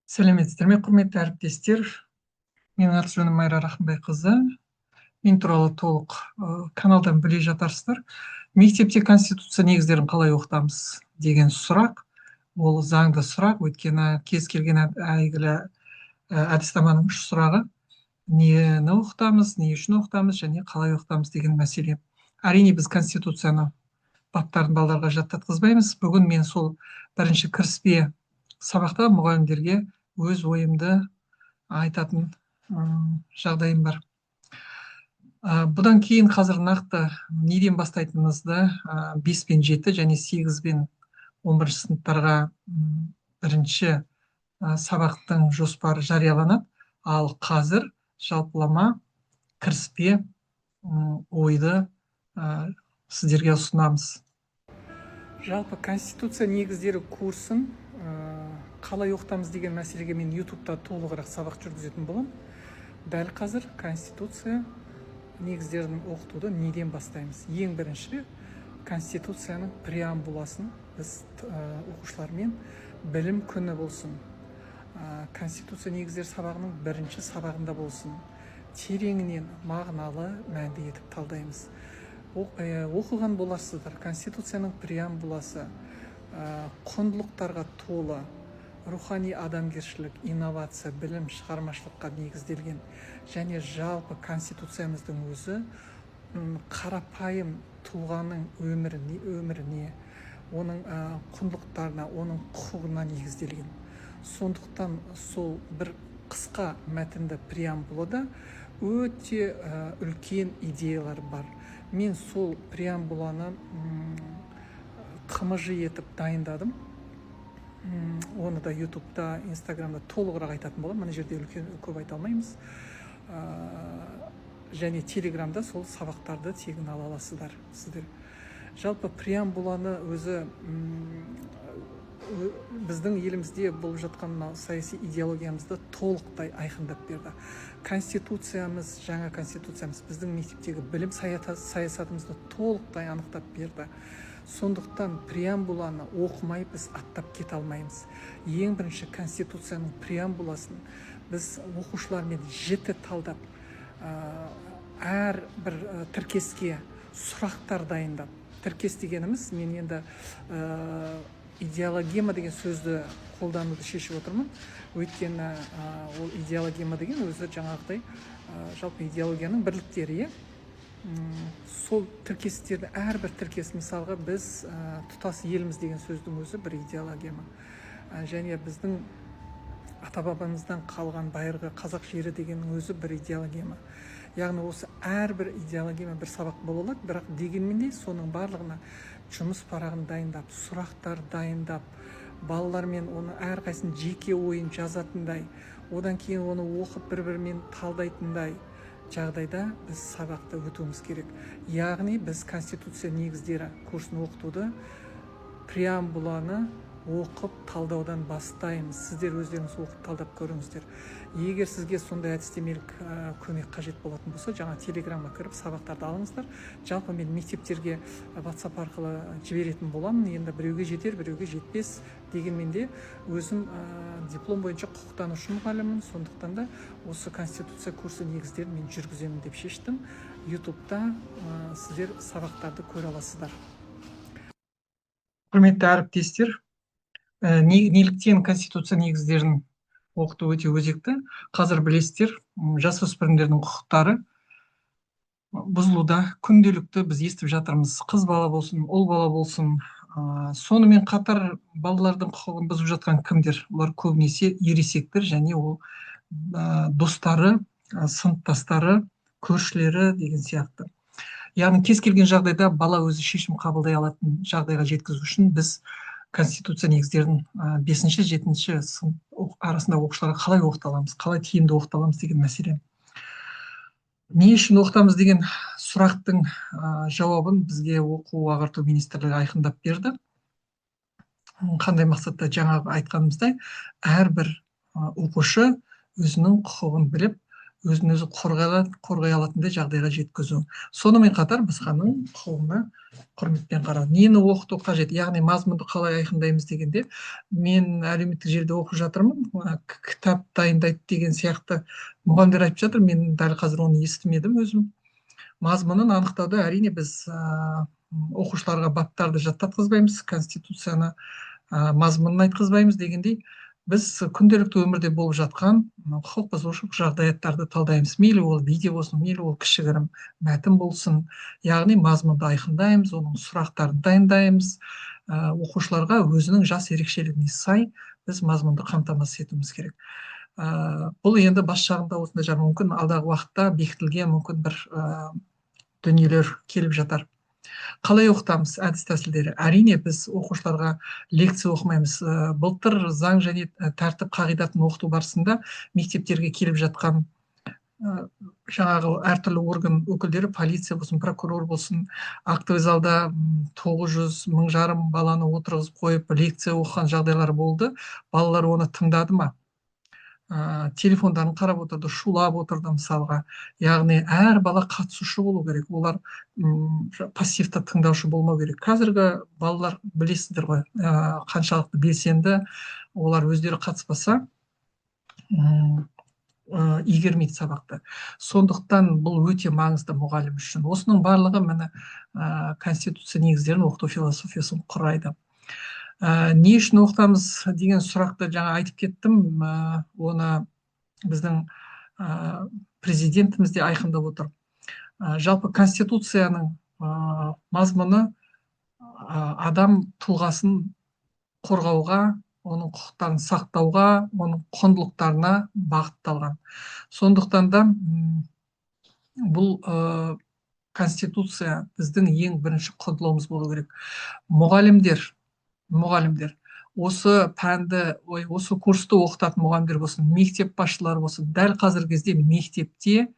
Сәлеметсіздер ме, құрметті әріптестер? Менің аты жөнім Майра Рахымбайқызы. Мен туралы толық каналдан біле жатарсыздар. Мектепте конституция негіздерін қалай оқытамыз деген сұрақ. Ол заңды сұрақ, өйткені кез келген әйгілі әдіснаманың үш сұрағы: нені оқытамыз, не үшін оқытамыз және қалай оқытамыз деген мәселе. Әрине біз конституцияны баптарын балаларға жаттатқызбаймыз. Бүгін мен сол бірінші кіріспе сабақта мұғалімдерге өз ойымды айтатын жағдайым бар. Бұдан кейін қазір нақты неден бастайтынымызды 5 пен 7 және 8 пен 11 сыныптарға бірінші сабақтың жоспары жарияланады. Ал қазір жалпылама кіріспе ойды сіздерге ұсынамыз. Жалпы конституция негіздері курсын қалай оқытамыз деген мәселеге мен ютубта толығырақ сабақ жүргізетін боламын. Дәл қазір конституция негіздерін оқытуды неден бастаймыз? Ең бірінші конституцияның преамбуласын біз оқушылармен білім күні болсын, конституция негіздер сабағының бірінші сабағында болсын, тереңінен мағыналы мәнді етіп талдаймыз. Оқыған боларсыздар. Конституцияның преамбуласы құндылықтарға толы, рухани адамгершілік, инновация, білім, шығармашылыққа негізделген және жалпы конституциямыздың өзі қарапайым тұлғаның өміріне, оның құндылықтарына, оның құқығына негізделген. Сондықтан сол бір қысқа мәтінді преамбулада өте үлкен идеялар бар. Мен сол преамбуланы қымыжы етіп дайындадым. Оны да ютубта, инстаграмда толығырақ айтатын боламын. Мына жерде көп айта алмаймыз. Және телеграмда сол сабақтарды тегін ала аласыздар сіздер. Жалпы преамбуланы өзі біздің елімізде болып жатқан саяси идеологиямызды толықтай айқындап берді. Конституциямыз, жаңа конституциямыз біздің мектептегі білім саясатымызды толықтай анықтап берді. Сондықтан преамбуланы оқымай біз аттап кете алмаймыз. Ең бірінші конституцияның преамбуласын біз оқушылармен жіті талдап, әр бір тіркеске сұрақтар дайындап. Тіркес дегеніміз, мен енді идеологема деген сөзді қолдануды шешіп отырмын. Өйткені ол идеологема деген өзі жаңағыдай жалпы идеологияның бірліктері. Сол тіркестерді, әрбір тіркес, мысалға біз тұтас еліміз деген сөздің өзі бір идеологема. Және біздің ата-бабамыздан қалған байырғы қазақ жері дегеннің өзі бір идеологема. Яғни осы әрбір идеологема бір сабақ бола алады, бірақ дегенмен де соның барлығына жұмыс парағын дайындап, сұрақтар дайындап, балалармен оны әрқайсының жеке ойын жазатындай, одан кейін оны оқып бір-бірімен талдайтындай жағдайда біз сабақты өтуіміз керек. Яғни біз конституция негіздері курсын оқытуды преамбуланы оқып талдаудан бастаймыз. Сіздер өздеріңіз оқып талдап көріңіздер. Егер сізге сондай әдістемелік көмек қажет болатын болса, жаңа телеграмға кіріп сабақтарды алыңыздар. Жалпы мен мектептерге WhatsApp арқылы жіберетін боламын. Енді біреуге жетер, біреуге жетпес. Дегенмен де өзім диплом бойынша құқықтанушы мұғаліммін. Сондықтан да осы конституция курсы негіздерін мен жүргіземін деп шештім. ютубта сіздер сабақтарды көре аласыздар. Құрметті әріптестер, неліктен конституция негіздерін оқыту өте өзекті? Қазір білесіздер, жасөспірімдердің құқықтары бұзылуда. Күнделікті біз естіп жатырмыз. Қыз бала болсын, ұл бала болсын. Сонымен қатар балалардың құқығын бұзып жатқан кімдер? Олар көбінесе ересектер және ол достары, сыныптастары, көршілері деген сияқты. Яғни кез келген жағдайда бала өзі шешім қабылдай алатын жағдайға жеткізу үшін біз конституция негіздерін 5-7 сынып арасында оқушыларға қалай оқыта аламыз, қалай тиімді оқыта аламыз деген мәселе. Не үшін оқытамыз деген сұрақтың жауабын бізге оқу ағарту министрлігі айқындап берді. Қандай мақсатта? Жаңағы айтқанымыздай, әрбір оқушы өзінің құқығын біліп, өзін өзі қорғай алатындай жағдайға жеткізу. Сонымен қатар басқаның құқығына құрметпен қарау. Нені оқыту қажет, яғни мазмұнды қалай айқындаймыз дегенде, мен әлеуметтік желіде оқып жатырмын, кітап дайындайды деген сияқты мұғалімдер айтып жатыр, мен дәл қазір оны естімедім өзім. Мазмұнын анықтауда әрине біз оқушыларға баптарды жаттатқызбаймыз, конституцияны мазмұнын айтқызбаймыз дегендей, біз күнделікті өмірде болып жатқан құқық бұзушылық жағдаяттарды талдаймыз. Мейлі ол видео болсын, мейлі ол кішігірім мәтін болсын, яғни мазмұнды айқындаймыз, оның сұрақтарын дайындаймыз, оқушыларға өзінің жас ерекшелігіне сай біз мазмұнды қамтамасыз етуіміз керек. Бұл енді бас жағында осындай жаңа мүмкін алдағы уақытта бекітілген мүмкін бір дүниелер келіп жатар. Қалай оқытамыз, әдіс тәсілдері? Әрине біз оқушыларға лекция оқымаймыз. Былтыр заң және тәртіп қағидатын оқыту барысында мектептерге келіп жатқан жаңағы әртүрлі орган өкілдері, полиция болсын, прокурор болсын, актовый залда 900, 1000 баланы отырғызып қойып лекция оқыған жағдайлар болды. Балалар оны тыңдады ма? Телефондарын қарап отырды, шулап отырды мысалға. Яғни әр бала қатысушы болу керек. Олар пассивті тыңдаушы болмау керек. Қазіргі балалар білесіздер ғой, қаншалықты белсенді, олар өздері қатыспаса игермейді сабақты. Сондықтан бұл өте маңызды мұғалім үшін. Осының барлығы міне конституция негіздерін оқыту философиясын құрайды. Не үшін оқытамыз деген сұрақты жаңа айтып кеттім, оны біздің президентіміз де айқындап отыр. Жалпы конституцияның мазмұны адам тұлғасын қорғауға, оның құқықтарын сақтауға, оның құндылықтарына бағытталған. Сондықтан да бұл конституция біздің ең бірінші құндылығымыз болу керек. Мұғалімдер, осы пәнді, осы курсты оқытатын мұғалімдер болсын, мектеп басшылары болсын, дәл қазіргі кезде мектепте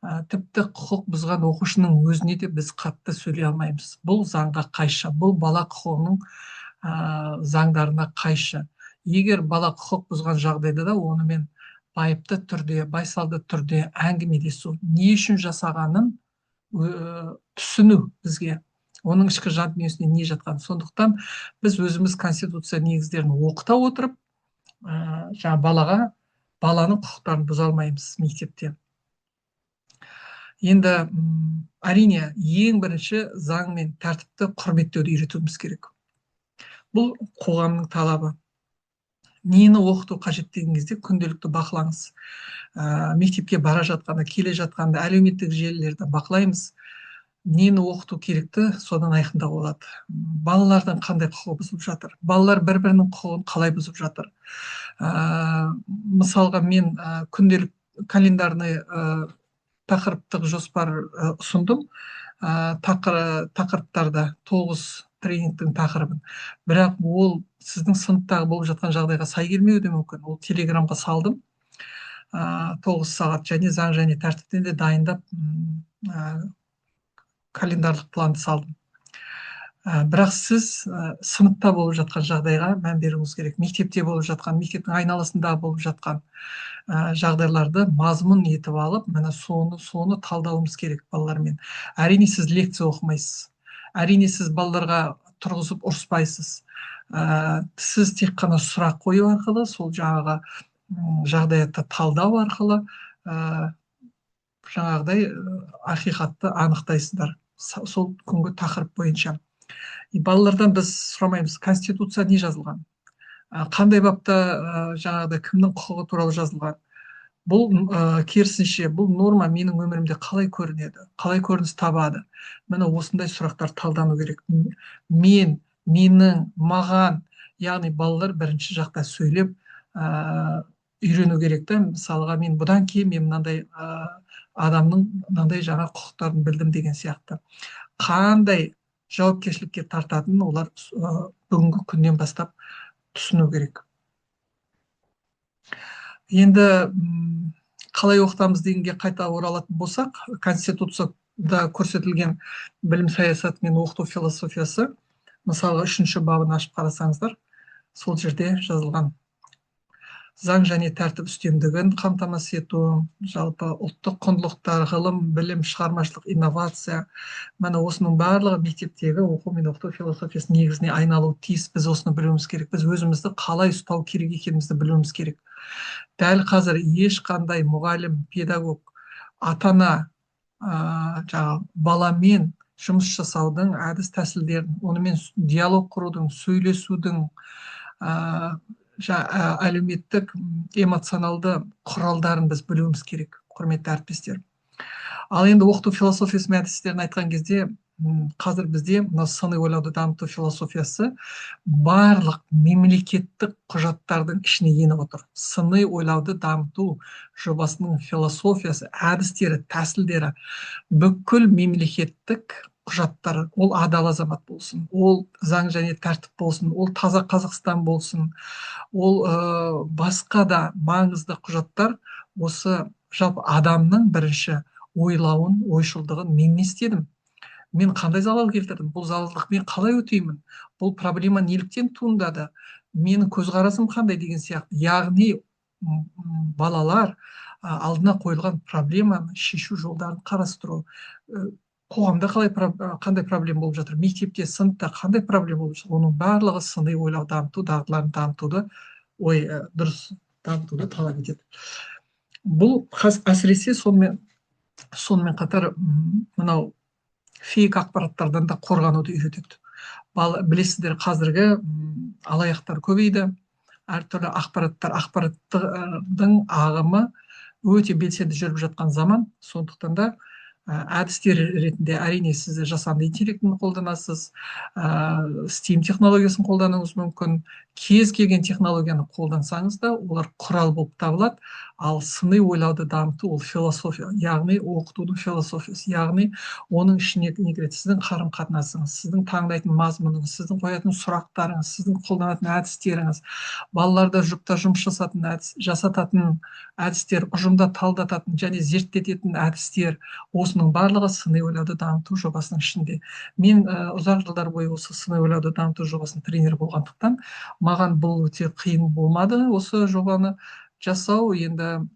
тіпті құқық бұзған оқушының өзіне де біз қатты сөйлей алмаймыз. Бұл заңға қайшы, бұл бала құқығының заңдарына қайшы. Егер бала құқық бұзған жағдайда да онымен байыпты түрде, байсалды түрде әңгімелесу, не үшін жасағанын түсіну бізге, оның ішкі жан дүниесінде не жатқан. Сондықтан біз өзіміз конституция негіздерін оқыта отырып, баланың құқықтарын бұза алмаймыз мектепте. Енді әрине ең бірінші заң мен тәртіпті құрметтеуді үйретуіміз керек. Бұл қоғамның талабы. Нені оқыту қажет деген кезде күнделікті бақылаңыз. Мектепке бара жатқанда, келе жатқанда әлеуметтік желілерді бақылаймыз. Нені оқыту керекті, содан айқындау болады. Балалардың қандай құқығы бұзылып жатыр? Балалар бір-бірінің құқығын қалай бұзып жатыр? Мысалға мен күнделік календарный тақырыптық жоспар ұсындым. Тақырыптарда 9 тренингтің тақырыбын. Бірақ ол сіздің сыныптағы болып жатқан жағдайға сай келмеуі де мүмкін. Ол телеграмға салдым. 9 сағат және заң және тәртіптен де дайындап календарлық планды салдым. Бірақ сіз сыныпта болып жатқан жағдайға мән беруіңіз керек. Мектепте болып жатқан, мектептің айналасында болып жатқан жағдайларды мазмұн етіп алып, міне соны талдауымыз керек балалармен. Әрине сіз лекция оқымайсыз. Әрине сіз балаларға тұрғызып ұрыспайсыз. Сіз тек қана сұрақ қою арқылы, сол жаңағы жағдаятты талдау арқылы жаңағыдай ақиқатты анықтайсыздар. Сол күнгі тақырып бойынша. Балалардан біз сұрамаймыз, конституция не жазылған? Қандай бапта жаңағыдай кімнің құқығы туралы жазылған? Бұл керісінше, бұл норма менің өмірімде қалай көрінеді? Қалай көрініс табады? Міне осындай сұрақтар талдану керек. Менің, маған, яғни балалар бірінші жақта сөйлеп үйрену керек та. Мысалға мен бұдан кейін мен мынандай адамның мынандай жаңа құқықтарын білдім деген сияқты. Қандай жауапкершілікке тартатынын олар бүгінгі күннен бастап түсіну керек. Енді қалай оқытамыз дегенге қайта оралатын болсақ, конституцияда көрсетілген білім саясаты мен оқыту философиясы, мысалы 3-ші бабын ашып қарасаңыздар, сол жерде жазылған. заң және тәртіп үстемдігін қамтамасыз ету, жалпы ұлттық құндылықтар, ғылым, білім, шығармашылық, инновация. Міне осының барлығы мектептегі оқу мен оқыту философиясының негізіне айналуы тиіс. Біз осыны білуіміз керек. Біз өзімізді қалай ұстау керек екенімізді білуіміз керек. Дәл қазір ешқандай мұғалім, педагог, ата-ана баламен жұмыс жасаудың әдіс тәсілдерін, онымен диалог құрудың, сөйлесудің, әлеуметтік эмоционалды құралдарын біз білуіміз керек, құрметті әріптестер. Ал енді оқыту философиясы мен әдістерін айтқан кезде, қазір бізде мына сыни ойлауды дамыту философиясы барлық мемлекеттік құжаттардың ішіне еніп отыр. Сыни ойлауды дамыту жобасының философиясы, әдістері, тәсілдері бүкіл мемлекеттік құжаттар, ол адал азамат болсын, ол заң және тәртіп болсын, ол таза Қазақстан болсын, ол басқа да маңызды құжаттар осы жалпы адамның бірінші ойлауын, ойшылдығын мен не істедім? Мен қандай залал келтірдім? Бұл залалдық мен қалай өтеймін? Бұл проблема неліктен туындады? Менің көзқарасым қандай деген сияқты. Яғни балалар алдына қойылған проблеманы шешу жолдарын қарастыру. Қоғамда қандай проблема болып жатыр? Мектепте, сыныпта қандай проблема болып жатыр? Оның барлығы сыни ойлау дамыту, дағдыларын дамытуды, дұрыс дамытуды талап етеді. Бұл әсіресе сонымен қатар мынау фейк ақпараттардан да қорғануды үйретеді. Білесіздер, қазіргі алаяқтар көбейді. Әртүрлі ақпараттың ағымы өте белсенді жүріп жатқан заман. Сондықтан да әдістер ретінде әрине сіз жасанды интеллектіні қолданасыз, Steam технологиясын қолдануыңыз мүмкін. Кез келген технологияны қолдансаңыз да, олар құрал болып табылады. Ал сыни ойлауды дамыту ол философия, яғни оқытудың философиясы, яғни оның ішіне не кіреді? Сіздің қарым-қатынасыңыз, сіздің таңдайтын мазмұныңыз, сіздің қоятын сұрақтарыңыз, сіздің қолданатын әдістеріңіз, балаларда жұпта жұмыс жасататын әдістер, ұжымда талдататын және зерттететін әдістер, осының барлығы сыни ойлауды дамыту жобасының ішінде. Мен ұзақ жылдар бойы осы сыни ойлауды дамыту жобасының тренері болғандықтан, маған бұл өте қиын болмады осы жобаны жасау. Енді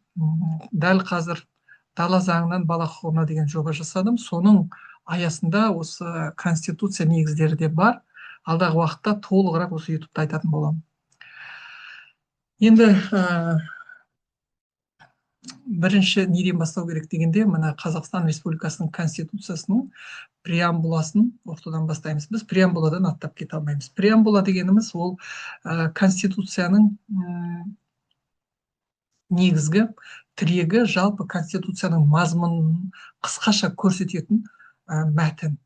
дәл қазір дала заңынан бала құқығына деген жоба жасадым. Соның аясында осы конституция негіздері де бар. Алдағы уақытта толығырақ осы ютубта айтатын боламын. Енді бірінші неден бастау керек дегенде, мына Қазақстан Республикасының конституциясының преамбуласын оқытудан бастаймыз. Біз преамбуладан аттап кете алмаймыз. Преамбула дегеніміз ол конституцияның негізгі тірегі, жалпы конституцияның мазмұнын қысқаша көрсететін мәтін.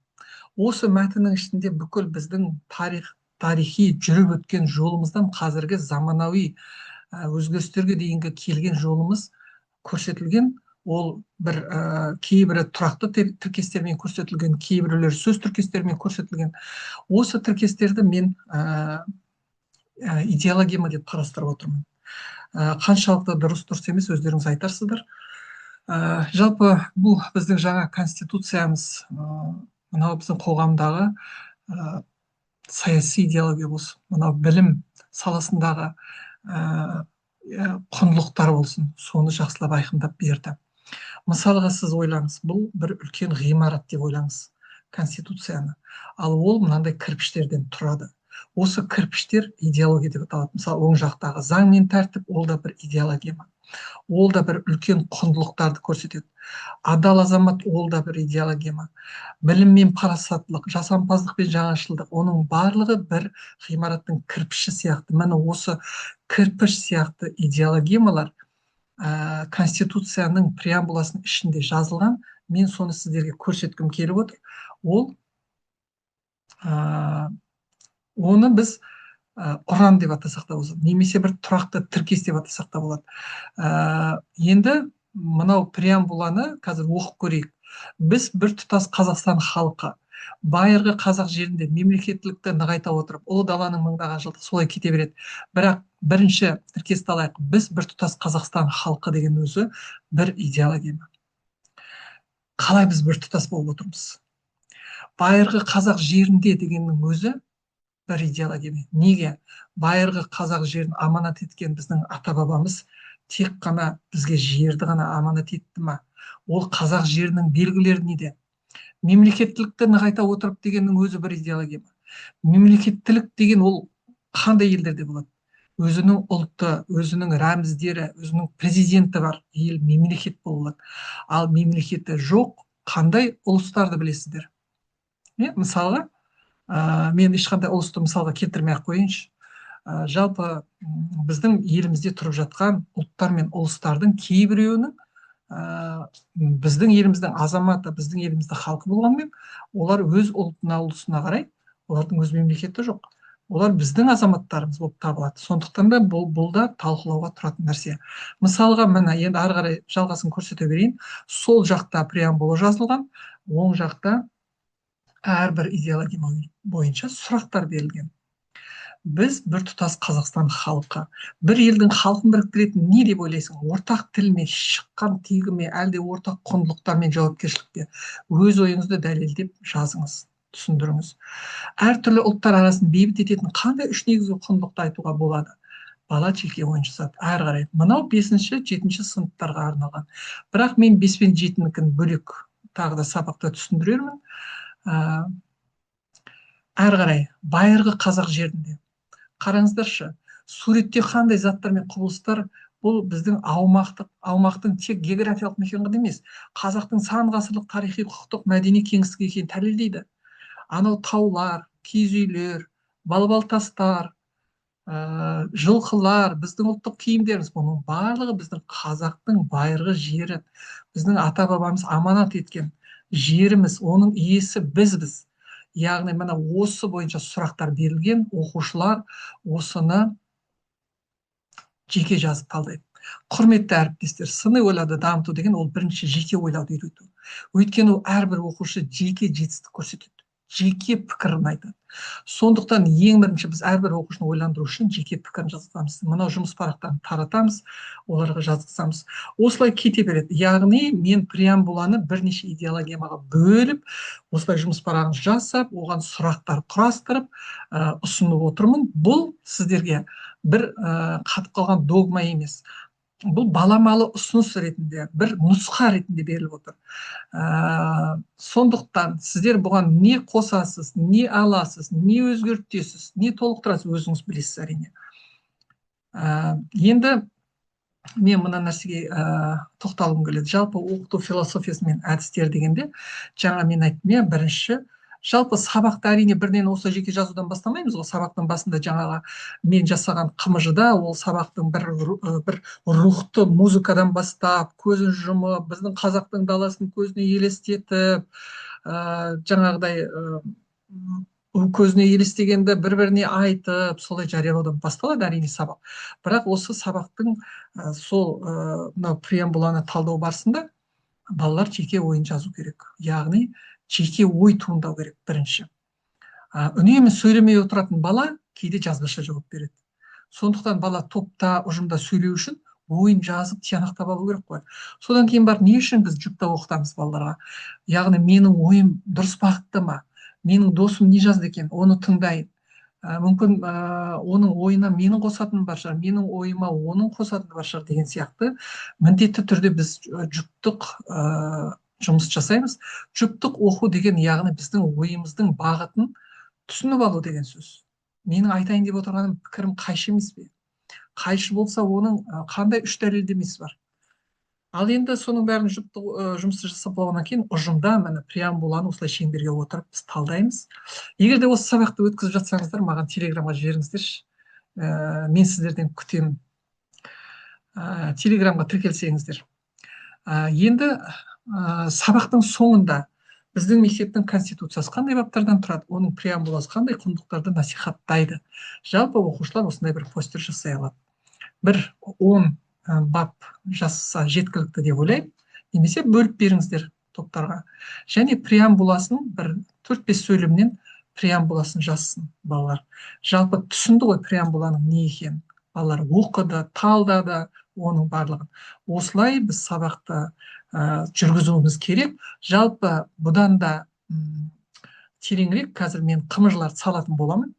Осы мәтіннің ішінде бүкіл біздің тарихи жүріп өткен жолымыздан қазіргі заманауи өзгерістерге дейінгі келген жолымыз көрсетілген. Ол бір кейбірі тұрақты тіркестермен көрсетілген, кейбіреулер сөз тіркестермен көрсетілген. Осы тіркестерді мен идеологема деп қарастырып отырмын. Қаншалықты дұрыс емес, өздеріңіз айтарсыздар. Жалпы бұл біздің жаңа конституциямыз, мынау біздің қоғамдағы саяси идеология болсын, мынау білім саласындағы құндылықтар болсын, соны жақсылап айқындап берді. Мысалға сіз ойлаңыз, бұл бір үлкен ғимарат деп ойлаңыз конституцияны. Ал ол мынандай кірпіштерден тұрады. Осы кірпіштер идеология деп аталады. Мысалы, оң жақтағы заң мен тәртіп, ол да бір идеология. Ол да бір үлкен құндылықтарды көрсетеді. Адал азамат, ол да бір идеология. Білім мен парасаттылық, жасампаздық пен жаңашылдық, оның барлығы бір ғимараттың кірпіші сияқты. Міне осы кірпіш сияқты идеологиялар конституцияның преамбуласының ішінде жазылған. Мен соны сіздерге көрсеткім келіп отыр. Оны біз ұран деп атасақ та болады, немесе бір тұрақты тіркес деп атасақ та болады. Енді мынау преамбуланы қазір оқып көрейік. Біз бір тұтас Қазақстан халқы, байырғы қазақ жерінде мемлекеттілікті нығайта отырып, ұлы даланың мыңдаған жылдық солай кете береді. Бірақ бірінші тіркесті алайық. Біз бір тұтас Қазақстан халқы деген өзі бір идеология. Қалай біз бір тұтас болып отырмыз? Байырғы қазақ жерінде дегеннің өзі бір идеологиямен. Неге? Байырғы қазақ жерін аманат еткен біздің ата бабамыз тек қана бізге жерді ғана аманат етті ма? Ол қазақ жерінің белгілері неде? Мемлекеттілікті нығайта отырып дегеннің өзі бір идеология ма? Мемлекеттілік деген ол қандай елдерде болады? Өзінің ұлты, өзінің рәміздері, өзінің президенті бар ел мемлекет болады. Ал мемлекеті жоқ қандай ұлыстарды білесіздер? Мысалға, мен ешқандай ұлысты мысалға келтірмей ақ қояйыншы. Жалпы біздің елімізде тұрып жатқан ұлттар мен ұлыстардың кейбіреуінің біздің еліміздің азаматы, біздің еліміздің халқы болғанмен, олар өз ұлтына, ұлысына қарай, олардың өз мемлекеті жоқ. Олар біздің азаматтарымыз болып табылады. Сондықтан да бұл да талқылауға тұратын нәрсе. Мысалға, міне енді ары қарай жалғасын көрсете берейін. Сол жақта преамбула жазылған, оң жақта әрбір идеология бойынша сұрақтар берілген. Біз бір тұтас Қазақстан халқы, бір елдің халқын біріктіретін не деп ойлайсың? Ортақ тіл ме, шыққан тегі ме, әлде ортақ құндылықтар мен жауапкершілік пе? Өз ойыңызды дәлелдеп жазыңыз, түсіндіріңіз. Әртүрлі ұлттар арасын бейбіт ететін қандай үш негізгі құндылықты айтуға болады? Бала жеке ойын жасады. Әрі қарай. Мынау 5-ші, 7-ші сыныптарға арналған. Бірақ мен 5 пен 7-нікін бөлек тағы да сабақта түсіндірермін. Әрі қарай. Байырғы қазақ жерінде. Қараңыздаршы, суретте қандай заттар мен құбылыстар, бұл біздің аумақтың тек географиялық мекенжайы емес, қазақтың сан ғасырлық тарихи, құқықтық, мәдени кеңістік екенін дәлелдейді. Анау таулар, киіз үйлер, балбал тастар, жылқылар, біздің ұлттық киімдеріміз, бұның барлығы біздің қазақтың байырғы жері, біздің ата бабамыз аманат еткен жеріміз, оның иесі бізбіз. Яғни мына осы бойынша сұрақтар берілген, оқушылар осыны жеке жазып талдайды. Құрметті әріптестер, сыни ойлауды дамыту деген ол бірінші жеке ойлауды үйрету. Өйткені әрбір оқушы жеке жетістік көрсетеді, жеке пікірін айтады. Сондықтан ең бірінші біз әрбір оқушыны ойландыру үшін жеке пікірін жазамыз. Мынау жұмыс парақтарын таратамыз, оларға жазғызамыз. Осылай кете береді. Яғни мен преамбуланы бірнеше идеологияға бөліп, осылай жұмыс парағын жасап, оған сұрақтар құрастырып, ұсынып отырмын. Бұл сіздерге бір қатып қалған догма емес. Бұл баламалы ұсыныс ретінде, бір нұсқа ретінде беріліп отыр. Сондықтан сіздер бұған не қосасыз, не аласыз, не өзгертесіз, не толықтырасыз, өзіңіз білесіз әрине. Енді мен мына нәрсеге тоқталғым келеді. Жалпы оқыту философиясы мен әдістері дегенде, жаңа мен айттым, бірінші, жалпы сабақты әрине бірден осы жеке жазудан бастамаймыз ғой. Сабақтың басында жаңағы мен жасаған қымыжыда ол сабақтың бір рухты музыкадан бастап, көзін жұмып, біздің қазақтың даласын көзіне елестетіп, жаңағыдай көзіне елестегенді бір-біріне айтып, солай жариялаудан басталады әрине сабақ. Бірақ осы сабақтың сол мынау преамбуланы талдау барысында балалар жеке ойын жазу керек. Яғни жеке ой туындау керек бірінші. Үнемі сөйлемей отыратын бала кейде жазбаша жауап береді. Сондықтан бала топта, ұжымда сөйлеу үшін ойын жазып тиянақтап алу керек қой. Содан кейін барып не үшін біз жұптап оқытамыз балаларға? Яғни менің ойым дұрыс бағытта ма? Менің досым не жазды екен? Оны тыңдайын. Мүмкін оның ойына менің қосатыным бар шығар, менің ойыма оның қосатыны бар шығар деген сияқты міндетті түрде біз жұптық жұмыс жасаймыз. Жұптық оқу деген яғни біздің ойымыздың бағытын түсініп алу деген сөз. Менің айтайын деп отырғаным пікірім қайшы емес пе? Қайшы болса, оның қандай үш дәлелдемесі бар? Ал енді соның бәрін жұмысты жасап болғаннан кейін ұжымда міне преамбуланы осылай шеңберге отырып біз талдаймыз. Егер де осы сабақты өткізіп жатсаңыздар, маған телеграмға жіберіңіздерші. Мен сіздерден күтемін. Телеграмға тіркелсеңіздер. Енді сабақтың соңында біздің мектептің конституциясы қандай баптардан тұрады, оның преамбуласы қандай құндылықтарды насихаттайды. Жалпы оқушылар осындай бір постер жасай алады. Бір 10 бап жазса жеткілікті деп ойлаймын. Немесе бөліп беріңіздер топтарға. Және преамбуласын бір 4-5 сөйлемнен преамбуласын жазсын балалар. Жалпы түсінді ғой преамбуланың не екенін. Балалар оқыды, талдады оның барлығын. Осылай біз сабақты жүргізуіміз керек. Жалпы бұдан да тереңірек қазір мен қымыжлар салатын боламын.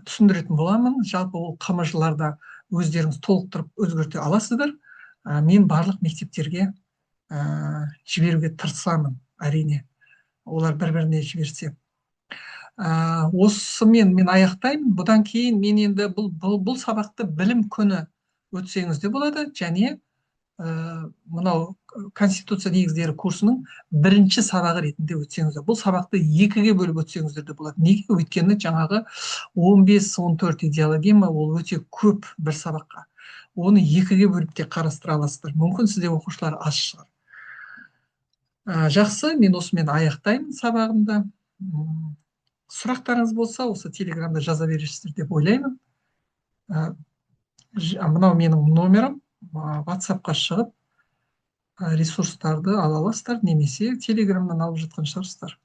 түсіндіретін боламын. Жалпы ол қамажыларда өздеріңіз толықтырып өзгерте аласыздар. Мен барлық мектептерге жіберуге тырысамын, әрине. Олар бір-біріне жіберсе. Осымен мен аяқтаймын. Бұдан кейін мен енді бұл сабақты білім күні өтсеңіз де болады, және мынау Конституция негіздері курсының бірінші сабағы ретінде өтсеңіздер. Бұл сабақты екіге бөліп өтсеңіздер де болады. Неге? Өйткені жаңағы 15-14 идеологема ол өте көп бір сабаққа. Оны екіге бөліп те қарастыра аласыздар. Мүмкін сізде оқушылар аз шығар. Жақсы, мен осымен аяқтаймын сабағымды. Сұрақтарыңыз болса, осы телеграмда жаза бересіздер деп ойлаймын. Мынау менің номерім, WhatsApp-қа шығып ресурстарды ала аласыздар, немесе телеграмнан алып жатқан шығарсыздар.